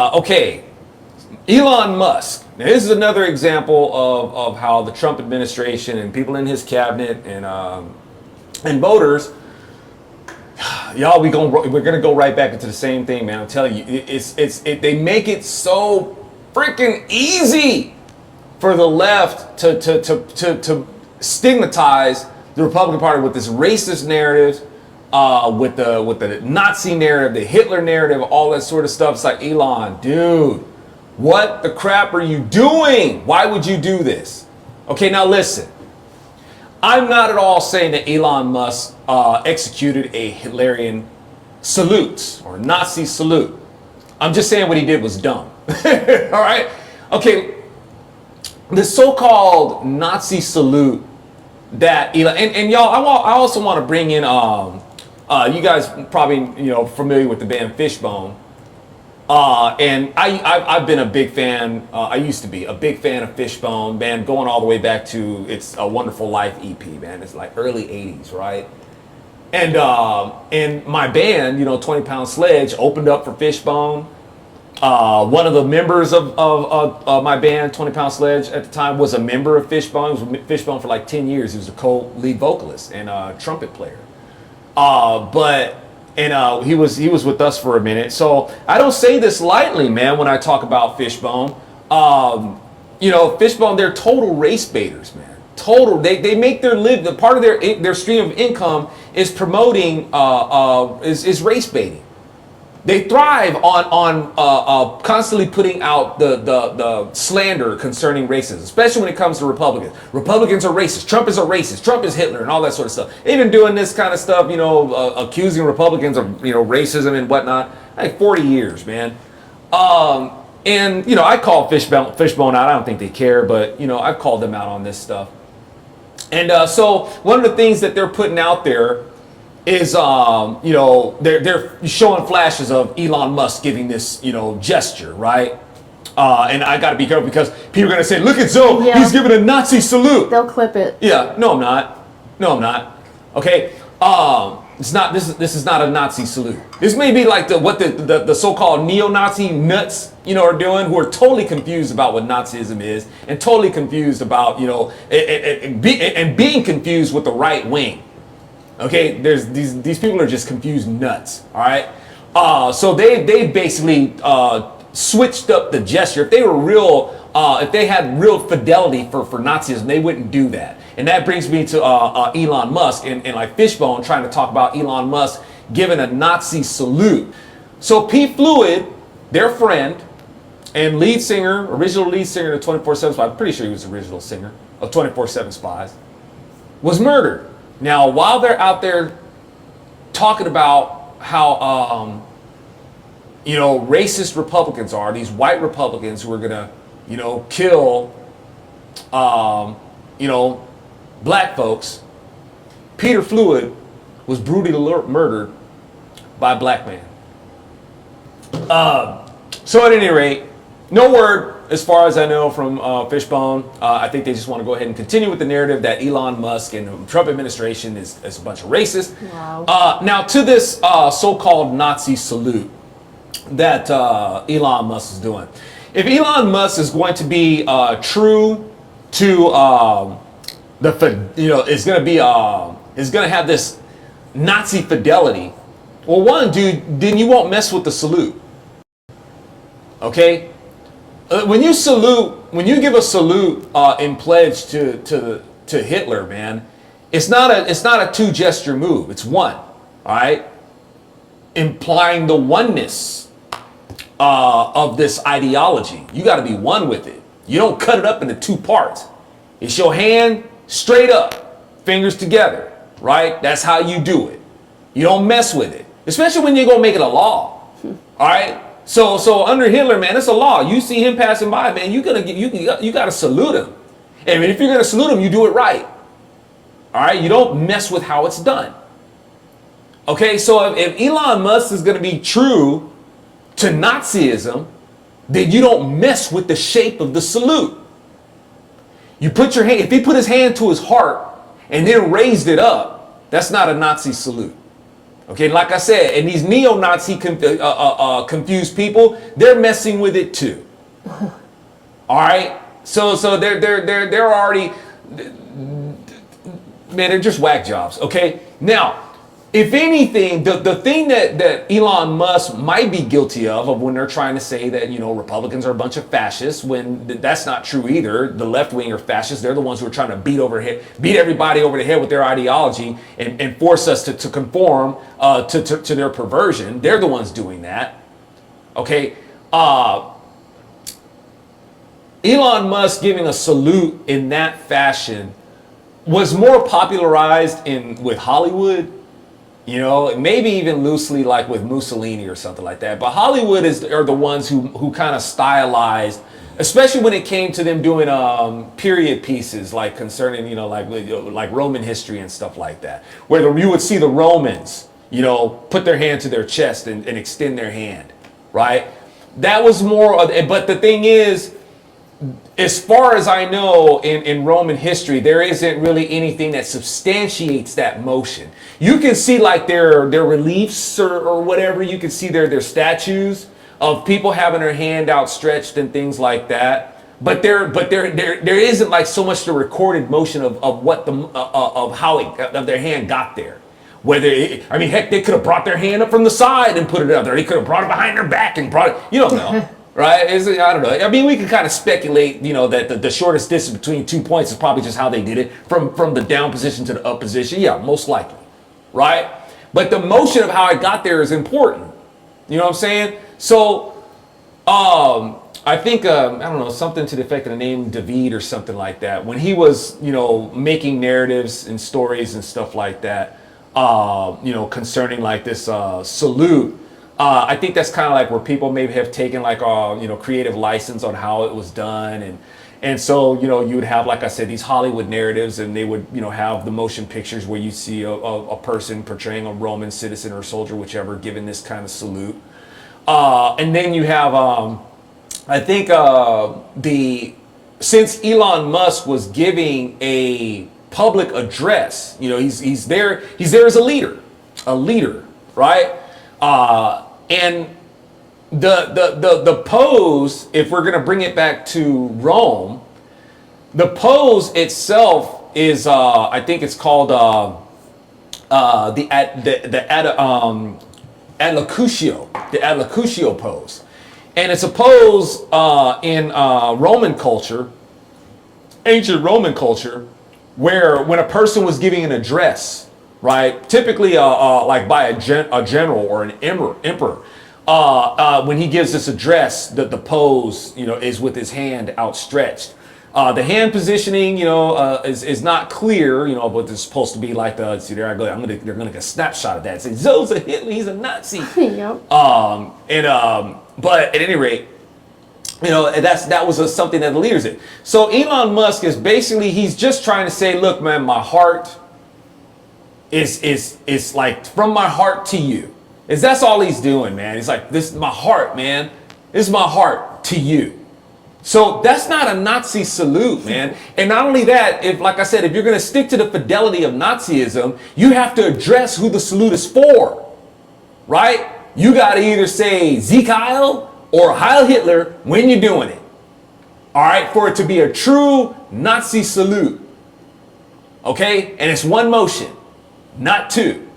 Okay, Elon Musk. Now, this is another example of how the Trump administration and people in his cabinet and voters, y'all, we're gonna go right back into the same thing, man. I'm telling you, they make it so freaking easy for the left to stigmatize the Republican Party with this racist narrative, with the Nazi narrative, the Hitler narrative, all that sort of stuff. It's like, Elon, dude, what the crap are you doing? Why would you do this? Okay, now listen. I'm not at all saying that Elon Musk executed a Hitlerian salute or Nazi salute. I'm just saying what he did was dumb. All right? Okay, the so-called Nazi salute that Elon, and y'all, I also want to bring in, you guys probably, familiar with the band Fishbone. And I've been a big fan. I used to be a big fan of Fishbone, man, going all the way back to It's a Wonderful Life EP, man. It's like early 80s, right? And my band, 20 Pound Sledge, opened up for Fishbone. One of the members of my band, 20 Pound Sledge, at the time was a member of Fishbone. He was with Fishbone for like 10 years. He was a co-lead vocalist and a trumpet player. He was with us for a minute. So I don't say this lightly, man, when I talk about Fishbone. Fishbone, they're total race baiters, man. Total. They make the part of their stream of income is promoting is race baiting. They thrive on constantly putting out the slander concerning racism, especially when it comes to Republicans. Republicans are racist. Trump is a racist. Trump is Hitler, and all that sort of stuff. They've been doing this kind of stuff, accusing Republicans of racism and whatnot, like 40 years, man. I call Fishbone out. I don't think they care, but I've called them out on this stuff. And so one of the things that they're putting out there is they're showing flashes of Elon Musk giving this gesture, right? And I got to be careful because people are going to say, look at Zoe, he's giving a Nazi salute. They'll clip it. Yeah, no, I'm not. Okay, it's not. This is not a Nazi salute. This may be like what the so-called neo-Nazi nuts are doing, who are totally confused about what Nazism is, and totally confused about and being confused with the right wing. Okay, there's these people are just confused nuts. All right, so they basically switched up the gesture. If they were real, if they had real fidelity for Nazism, they wouldn't do that. And that brings me to Elon Musk and like Fishbone trying to talk about Elon Musk giving a Nazi salute. So Pete Fluid, their friend and original lead singer of 24/7 Spies, I'm pretty sure he was the original singer of 24/7 Spies, was murdered. Now, while they're out there talking about how, racist Republicans are, these white Republicans who are going to, kill, black folks, Peter Fluid was brutally murdered by a black man. So at any rate, no word, as far as I know, from Fishbone. I think they just want to go ahead and continue with the narrative that Elon Musk and the Trump administration is a bunch of racists. Wow. Now, to this so-called Nazi salute that Elon Musk is doing. If Elon Musk is going to be true to is going to have this Nazi fidelity, well, one, dude, then you won't mess with the salute. Okay? When you give a salute in pledge to Hitler, man, it's not a two gesture move. It's one, all right, implying the oneness of this ideology. You got to be one with it. You don't cut it up into two parts. It's your hand straight up, fingers together, right? That's how you do it. You don't mess with it, especially when you're gonna make it a law, all right. So under Hitler, man, it's a law. You see him passing by, man, you gotta salute him. And if you're gonna salute him, you do it right. All right, you don't mess with how it's done. Okay, so if Elon Musk is gonna be true to Nazism, then you don't mess with the shape of the salute. You put your hand. If he put his hand to his heart and then raised it up, that's not a Nazi salute. Okay, like I said, and these neo-Nazi confused people, they're messing with it too. All right, so they're already, man, they're just whack jobs. Okay, now, if anything, the thing that Elon Musk might be guilty of when they're trying to say that, you know, Republicans are a bunch of fascists, when that's not true either. The left wing are fascists. They're the ones who are trying to beat everybody over the head with their ideology and force us to conform to their perversion. They're the ones doing that. Okay. Elon Musk giving a salute in that fashion was more popularized with Hollywood. You know, maybe even loosely like with Mussolini or something like that. But Hollywood are the ones who kind of stylized, especially when it came to them doing period pieces like concerning, you know, like Roman history and stuff like that, where you would see the Romans, you know, put their hand to their chest and extend their hand, right? That was more, but the thing is, as far as I know, in Roman history, there isn't really anything that substantiates that motion. You can see like their reliefs or whatever. You can see their statues of people having their hand outstretched and things like that. But there isn't like so much the recorded motion of what of how their hand got there. I mean, heck, they could have brought their hand up from the side and put it up there. They could have brought it behind their back and brought it. You don't know. Right? I don't know. I mean, we can kind of speculate, you know, that the shortest distance between 2 points is probably just how they did it from the down position to the up position. Yeah, most likely. Right? But the motion of how it got there is important. You know what I'm saying? So, I think, I don't know, something to the effect of the name David or something like that. When he was, you know, making narratives and stories and stuff like that, you know, concerning like this salute, I think that's kind of like where people maybe have taken like you know, creative license on how it was done, and so, you know, you would have, like I said, these Hollywood narratives, and they would, you know, have the motion pictures where you see a person portraying a Roman citizen or soldier, whichever, giving this kind of salute, and then you have I think since Elon Musk was giving a public address, you know, he's there as a leader, right? And the pose, if we're going to bring it back to Rome, the pose itself is, I think it's called the Adlocutio pose, and it's a pose in Roman culture, ancient Roman culture, where when a person was giving an address, right, typically like by a general or an emperor, when he gives this address, the pose, you know, is with his hand outstretched. The hand positioning, you know, is not clear, you know, but it's supposed to be like see, there I go. They're gonna get a snapshot of that. Say, Zo's a Hitler, he's a Nazi. Yep. But at any rate, you know, that was something that the leaders did. So Elon Musk is basically, he's just trying to say, look, man, my heart is like from my heart to you. That's all he's doing, man. He's like, this is my heart, man. This is my heart to you. So that's not a Nazi salute, man. And not only that, like I said, if you're going to stick to the fidelity of Nazism, you have to address who the salute is for, right? You got to either say Sieg Heil or Heil Hitler when you're doing it. All right, for it to be a true Nazi salute. Okay, and it's one motion, not two.